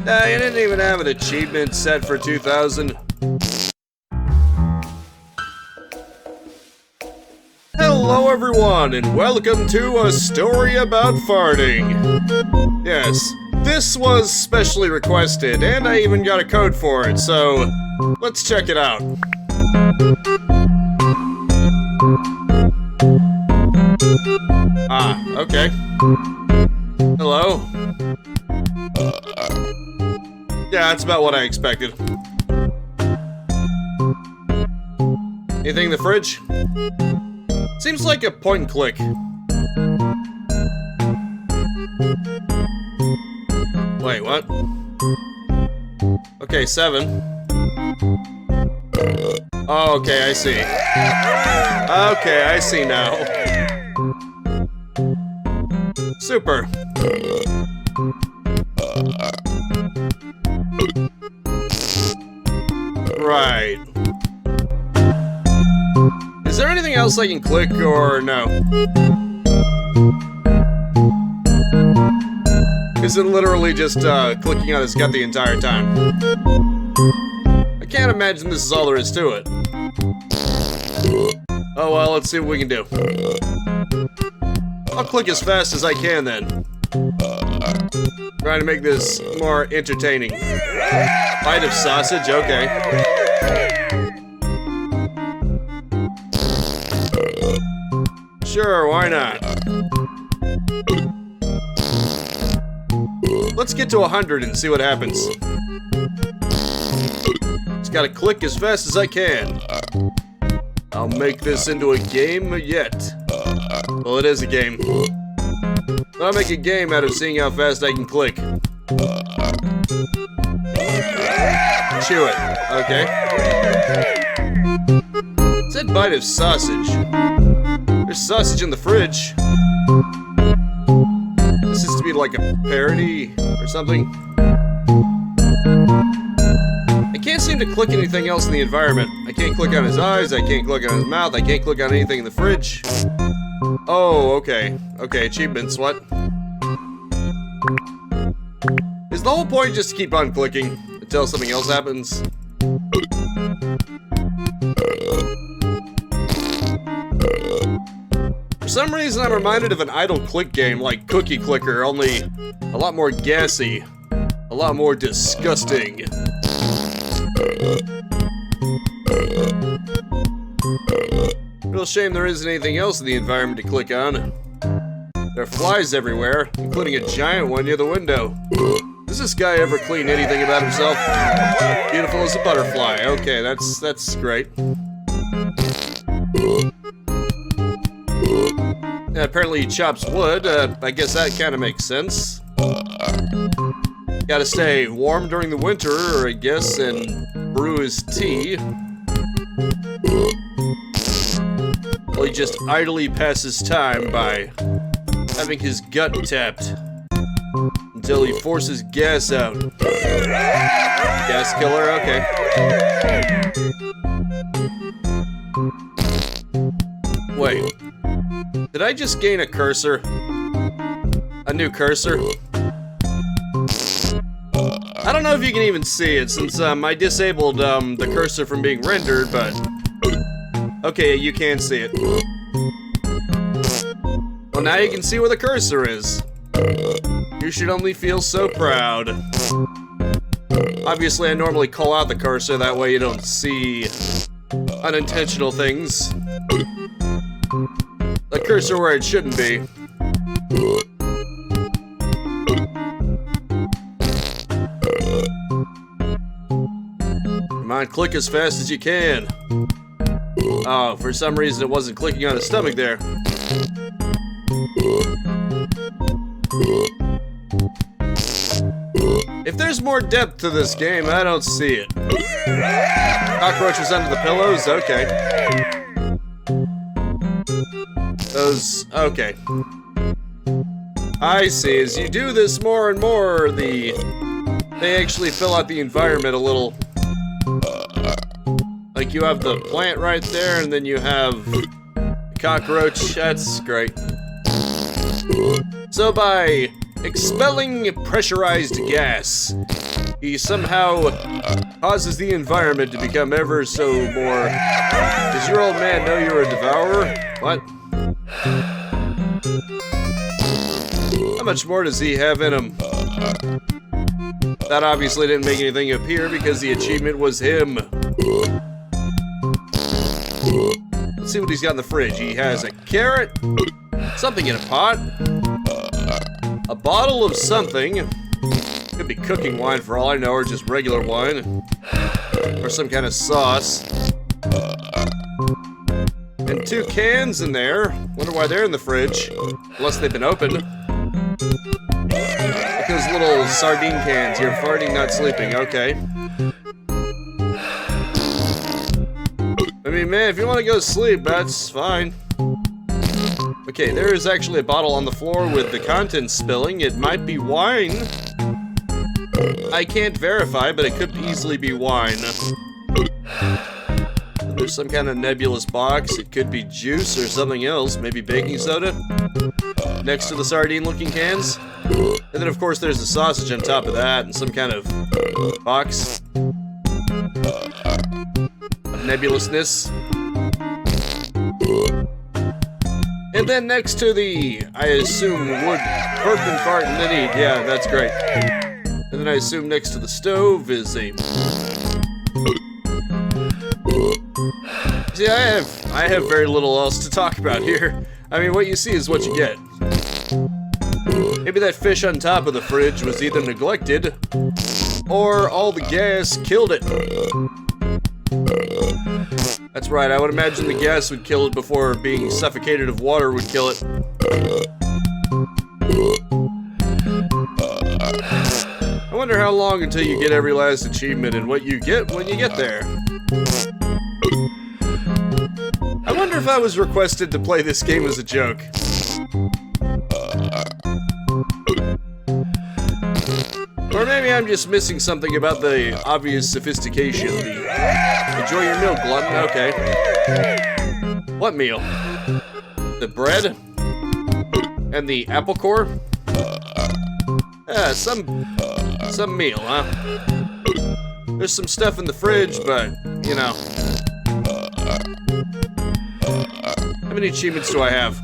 You didn't even have an achievement set for 2000. Hello everyone, and welcome to A Story About Farting. Yes, this was specially requested, and I even got a code for it, so let's check it out. Okay. Hello. Yeah, that's about what I expected. Anything in the fridge? Seems like a point and click. Wait, what? Okay, 7. Oh, okay, I see. Okay, I see now. Super. Right. Is there anything else I can click or no? Is it literally just clicking on his gut the entire time? I can't imagine this is all there is to it. Oh well, let's see what we can do. I'll click as fast as I can then. Trying to make this more entertaining. Bite of sausage, okay. Sure, why not? Let's get to 100 and see what happens. Just gotta click as fast as I can. I'll make this into a game yet. Well, it is a game. I'll make a game out of seeing how fast I can click. Chew it. Okay. It said bite of sausage. There's sausage in the fridge. This is to be like a parody or something. I can't seem to click anything else in the environment. I can't click on his eyes, I can't click on his mouth, I can't click on anything in the fridge. Oh, okay. Okay, achievements, what? Is the whole point just to keep on clicking until something else happens? For some reason, I'm reminded of an idle click game like Cookie Clicker, only a lot more gassy, a lot more disgusting. Real shame there isn't anything else in the environment to click on. There are flies everywhere, including a giant one near the window. Does this guy ever clean anything about himself? Beautiful as a butterfly. Okay, that's great. Yeah, apparently he chops wood. I guess that kind of makes sense. Gotta stay warm during the winter, I guess, and brew his tea. Well, he just idly passes time by having his gut tapped until he forces gas out. Gas killer, okay. Wait. Did I just gain a cursor? A new cursor? I don't know if you can even see it since I disabled the cursor from being rendered, but okay, you can see it. Well, now you can see where the cursor is. You should only feel so proud. Obviously, I normally call out the cursor, that way you don't see unintentional things. The cursor where it shouldn't be. Come on, click as fast as you can. Oh, for some reason it wasn't clicking on his stomach there. If there's more depth to this game, I don't see it. Cockroaches under the pillows? Okay. Those... okay. I see. As you do this more and more, they actually fill out the environment a little. Like, you have the plant right there, and then you have the cockroach. That's great. So by Expelling pressurized gas. He somehow causes the environment to become ever so more... Does your old man know you're a devourer? What? How much more does he have in him? That obviously didn't make anything appear because the achievement was him. Let's see what he's got in the fridge. He has a carrot, something in a pot, a bottle of something. Could be cooking wine for all I know, or just regular wine. Or some kind of sauce. And 2 cans in there. Wonder why they're in the fridge. Unless they've been opened. Like those little sardine cans. You're farting, not sleeping. Okay. I mean, man, if you want to go to sleep, that's fine. Okay, there is actually a bottle on the floor with the contents spilling. It might be wine. I can't verify, but it could easily be wine. There's some kind of nebulous box. It could be juice or something else. Maybe baking soda. Next to the sardine-looking cans. And then, of course, there's a sausage on top of that and some kind of box. Nebulousness. And then next to the, I assume, wood burp and fart and then eat. Yeah, that's great. And then I assume next to the stove is a... See, I have very little else to talk about here. I mean, what you see is what you get. Maybe that fish on top of the fridge was either neglected, or all the gas killed it. That's right, I would imagine the gas would kill it before being suffocated of water would kill it. I wonder how long until you get every last achievement and what you get when you get there. I wonder if I was requested to play this game as a joke. Or maybe I'm just missing something about the obvious sophistication. Enjoy your meal, glutton. Okay. What meal? The bread? And the apple core? Yeah, some meal, huh? There's some stuff in the fridge, but, you know. How many achievements do I have?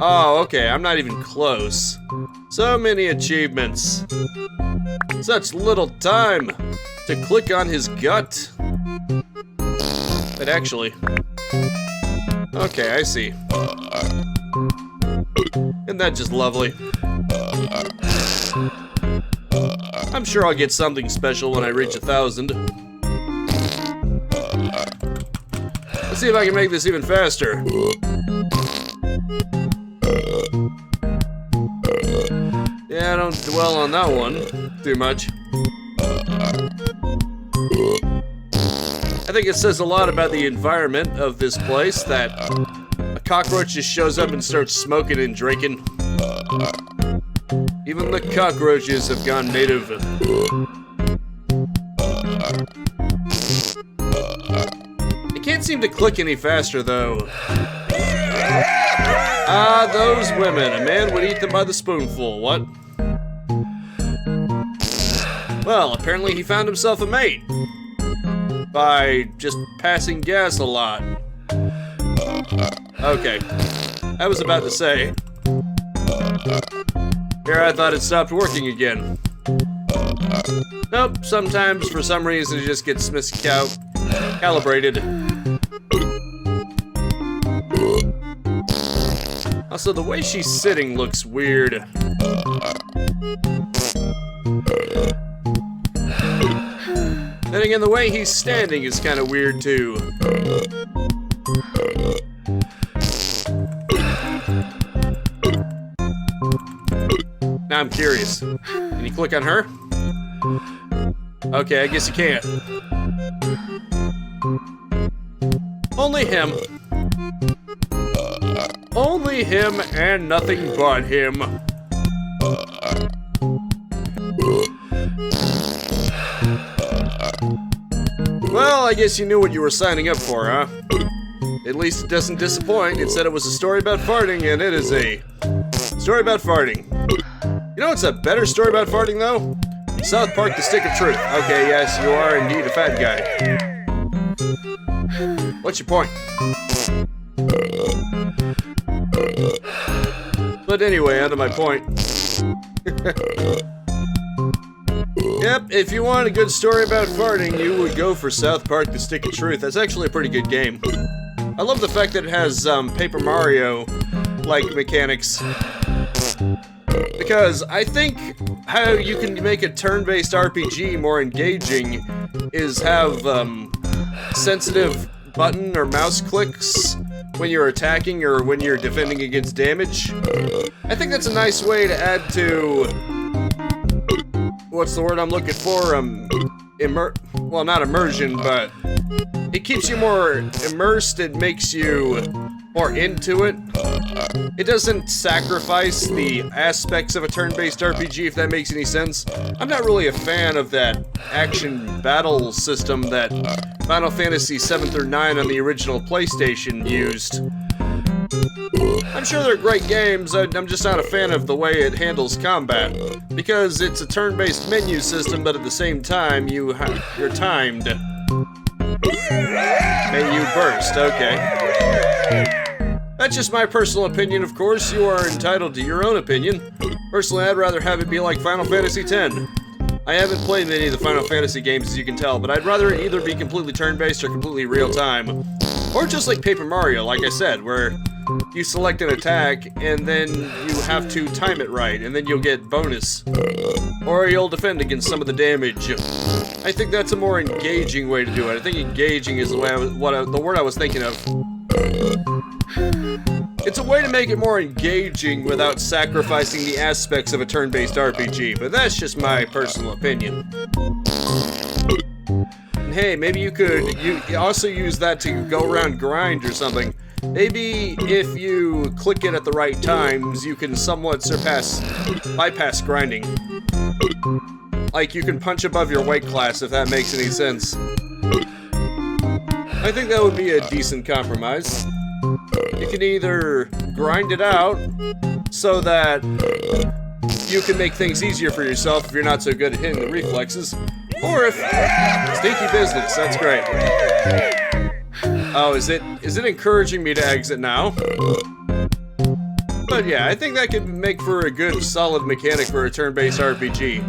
Oh, okay, I'm not even close. So many achievements. Such little time to click on his gut. But actually... Okay, I see. Isn't that just lovely? I'm sure I'll get something special when I reach 1,000. Let's see if I can make this even faster. Yeah, don't dwell on that one too much. I think it says a lot about the environment of this place that a cockroach just shows up and starts smoking and drinking. Even the cockroaches have gone native. It can't seem to click any faster, though. Ah, those women. A man would eat them by the spoonful. What? Well, apparently he found himself a mate. By just passing gas a lot. Okay. I was about to say. Here I thought it stopped working again. Nope, sometimes for some reason it just gets miscalibrated. Also, the way she's sitting looks weird. Then again, the way he's standing is kind of weird too. Now I'm curious. Can you click on her? Okay, I guess you can't. Only him. Only him and nothing but him. Well, I guess you knew what you were signing up for, huh? At least it doesn't disappoint. It said it was a story about farting, and it is a story about farting. You know what's a better story about farting, though? South Park: The Stick of Truth. Okay, yes, you are indeed a fat guy. What's your point? But anyway, on to my point. Yep, if you want a good story about farting, you would go for South Park: The Stick of Truth. That's actually a pretty good game. I love the fact that it has Paper Mario-like mechanics. Because I think how you can make a turn-based RPG more engaging is have sensitive button or mouse clicks when you're attacking or when you're defending against damage. I think that's a nice way to add to... what's the word I'm looking for? Well, not immersion, but it keeps you more immersed. It makes you more into it. It doesn't sacrifice the aspects of a turn-based RPG, if that makes any sense. I'm not really a fan of that action battle system that Final Fantasy 7 through 9 on the original PlayStation used. I'm sure they're great games, I'm just not a fan of the way it handles combat. Because it's a turn-based menu system, but at the same time, you're timed. Menu burst, okay. That's just my personal opinion, of course. You are entitled to your own opinion. Personally, I'd rather have it be like Final Fantasy X. I haven't played many of the Final Fantasy games, as you can tell, but I'd rather it either be completely turn-based or completely real-time. Or just like Paper Mario, like I said, where you select an attack, and then you have to time it right, and then you'll get bonus. Or you'll defend against some of the damage. I think that's a more engaging way to do it. I think engaging is the word I was thinking of. It's a way to make it more engaging without sacrificing the aspects of a turn-based RPG, but that's just my personal opinion. And hey, maybe you could also use that to go around grind or something. Maybe if you click it at the right times, you can somewhat bypass grinding. Like, you can punch above your weight class, if that makes any sense. I think that would be a decent compromise. You can either grind it out so that you can make things easier for yourself if you're not so good at hitting the reflexes, or if... Stinky business, that's great. Oh, is it encouraging me to exit now? But yeah, I think that could make for a good, solid mechanic for a turn-based RPG.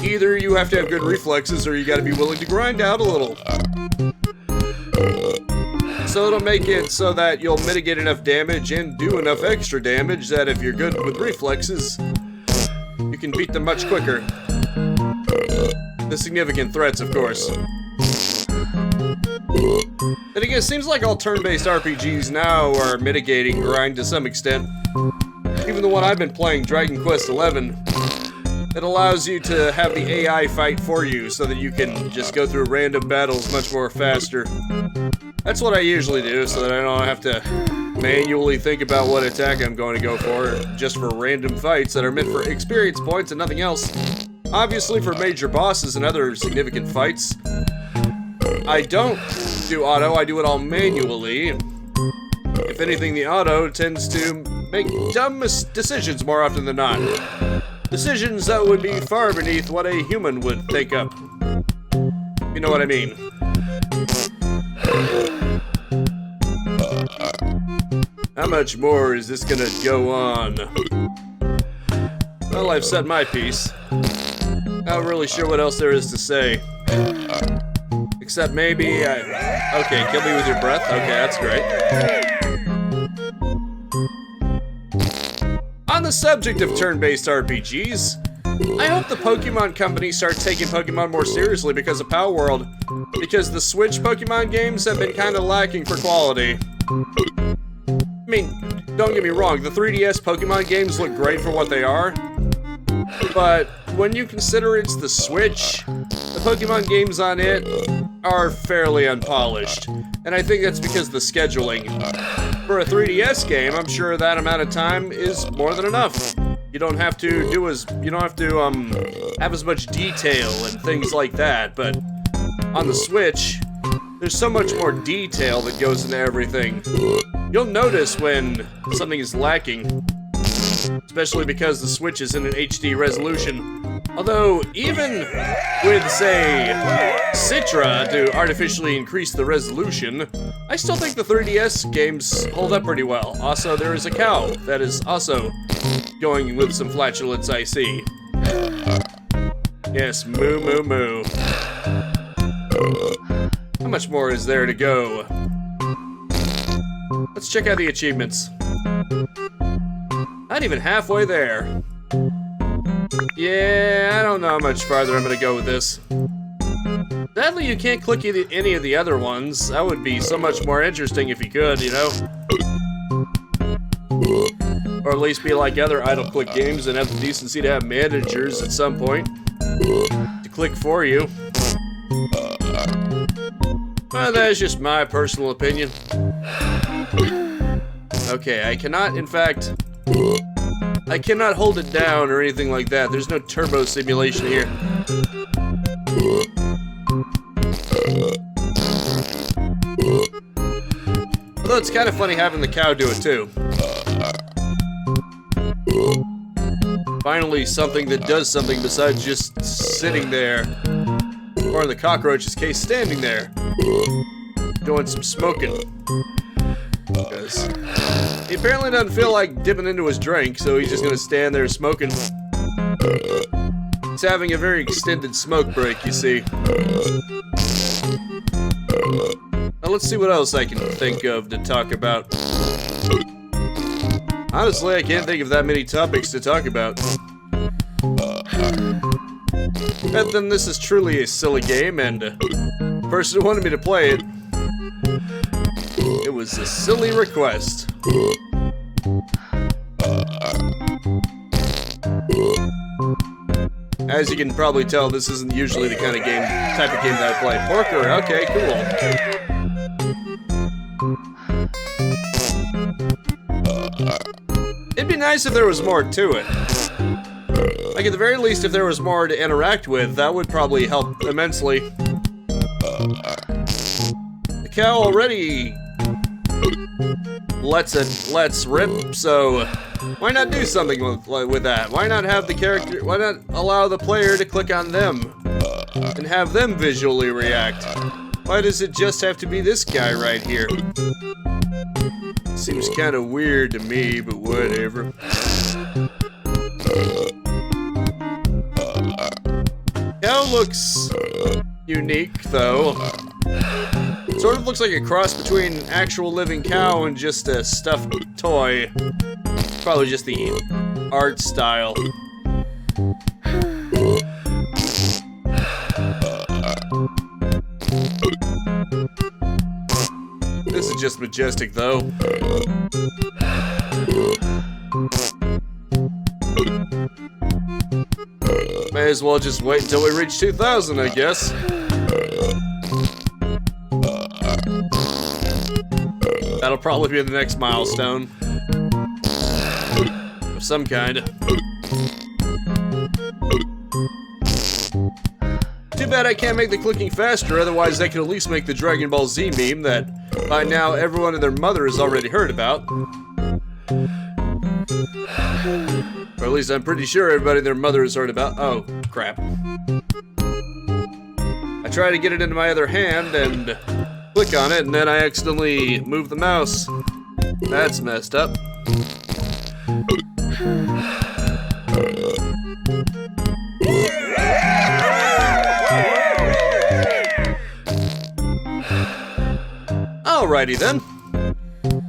Either you have to have good reflexes, or you gotta be willing to grind out a little. So it'll make it so that you'll mitigate enough damage and do enough extra damage that if you're good with reflexes, you can beat them much quicker. The significant threats, of course. But again, it seems like all turn-based RPGs now are mitigating grind to some extent. Even the one I've been playing, Dragon Quest XI, it allows you to have the AI fight for you so that you can just go through random battles much more faster. That's what I usually do, so that I don't have to manually think about what attack I'm going to go for, just for random fights that are meant for experience points and nothing else. Obviously, for major bosses and other significant fights, I don't do auto, I do it all manually. If anything, the auto tends to make dumb decisions more often than not. Decisions that would be far beneath what a human would think up. You know what I mean. How much more is this gonna go on? Well, I've said my piece. Not really sure what else there is to say. Except maybe okay, kill me with your breath. Okay, that's great. On the subject of turn-based RPGs, I hope the Pokemon company starts taking Pokemon more seriously because of Power World. Because the Switch Pokemon games have been kind of lacking for quality. I mean, don't get me wrong, the 3DS Pokemon games look great for what they are. But when you consider it's the Switch, the Pokemon games on it are fairly unpolished. And I think that's because of the scheduling. For a 3DS game, I'm sure that amount of time is more than enough. You don't have to have as much detail and things like that, but on the Switch, there's so much more detail that goes into everything. You'll notice when something is lacking. especially because the Switch is in an HD resolution. Although, even with, say, Citra to artificially increase the resolution, I still think the 3DS games hold up pretty well. Also, there is a cow that is also going with some flatulence, I see. Yes, moo moo moo. How much more is there to go? Let's check out the achievements. Not even halfway there. Yeah, I don't know how much farther I'm gonna go with this. Sadly, you can't click any of the other ones. That would be so much more interesting if you could, you know? Or at least be like other idle click games and have the decency to have managers at some point to click for you. Well, that's just my personal opinion. Okay, I cannot, in fact, I cannot hold it down or anything like that. There's no turbo simulation here. Although it's kind of funny having the cow do it too. Finally, something that does something besides just sitting there. Or in the cockroach's case, standing there. Doing some smoking. Because he apparently doesn't feel like dipping into his drink, so he's just gonna stand there smoking. He's having a very extended smoke break, you see. Now let's see what else I can think of to talk about. Honestly, I can't think of that many topics to talk about. But then this is truly a silly game, and the person who wanted me to play it, it was a silly request. As you can probably tell, this isn't usually the kind of type of game that I play. Porker, okay, cool. It'd be nice if there was more to it. Like, at the very least, if there was more to interact with, that would probably help immensely. The cow already lets rip, so why not do something with that? Why not have the character, why not allow the player to click on them and have them visually react? Why does it just have to be this guy right here? Seems kind of weird to me, but whatever. Cow looks unique, though. Sort of looks like a cross between an actual living cow and just a stuffed toy. Probably just the art style. This is just majestic, though. May as well just wait until we reach 2,000, I guess. That'll probably be the next milestone. Of some kind. Too bad I can't make the clicking faster, otherwise I could at least make the Dragon Ball Z meme that by now everyone and their mother has already heard about. Or at least I'm pretty sure everybody and their mother has heard about. Oh, crap. I try to get it into my other hand and click on it, and then I accidentally move the mouse. That's messed up. Alrighty then.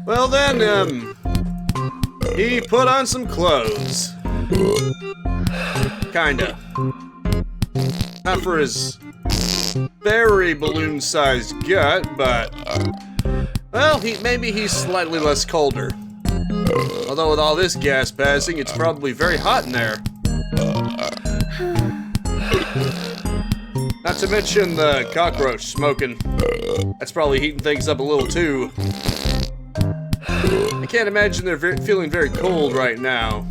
Well then, he put on some clothes. Kinda. Not for his very balloon-sized gut, but well, maybe he's slightly less colder. Although with all this gas passing, it's probably very hot in there. Not to mention the cockroach smoking. That's probably heating things up a little too. I can't imagine they're feeling very cold right now.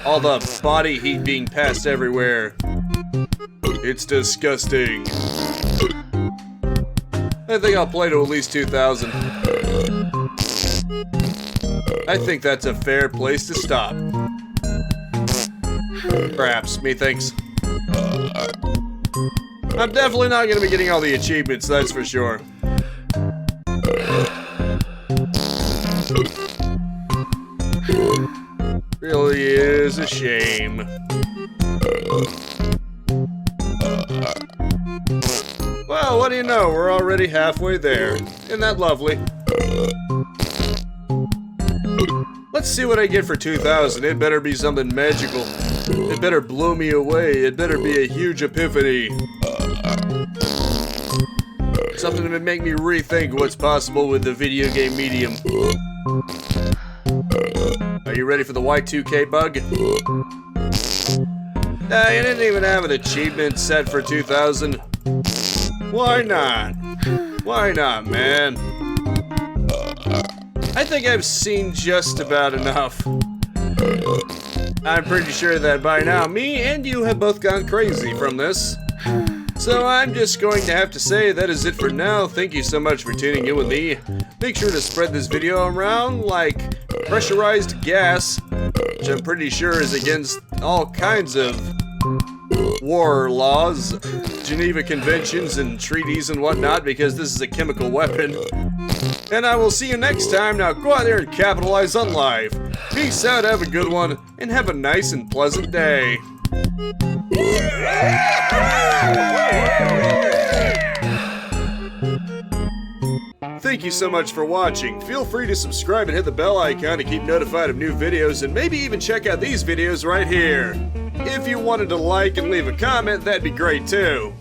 All the body heat being passed everywhere. It's disgusting. I think I'll play to at least 2,000. I think that's a fair place to stop. Perhaps, methinks. I'm definitely not going to be getting all the achievements, that's for sure. Really is a shame. Well, what do you know? We're already halfway there. Isn't that lovely? Let's see what I get for 2,000. It better be something magical. It better blow me away. It better be a huge epiphany. Something to make me rethink what's possible with the video game medium. Are you ready for the Y2K bug? Nah, you didn't even have an achievement set for 2,000. Why not? Why not, man? I think I've seen just about enough. I'm pretty sure that by now, me and you have both gone crazy from this. So I'm just going to have to say that is it for now. Thank you so much for tuning in with me. Make sure to spread this video around like pressurized gas, which I'm pretty sure is against all kinds of war laws, Geneva Conventions and treaties and whatnot, because this is a chemical weapon. And I will see you next time. Now go out there and capitalize on life. Peace out, have a good one, and have a nice and pleasant day. Thank you so much for watching. Feel free to subscribe and hit the bell icon to keep notified of new videos, and maybe even check out these videos right here. If you wanted to like and leave a comment, that'd be great too.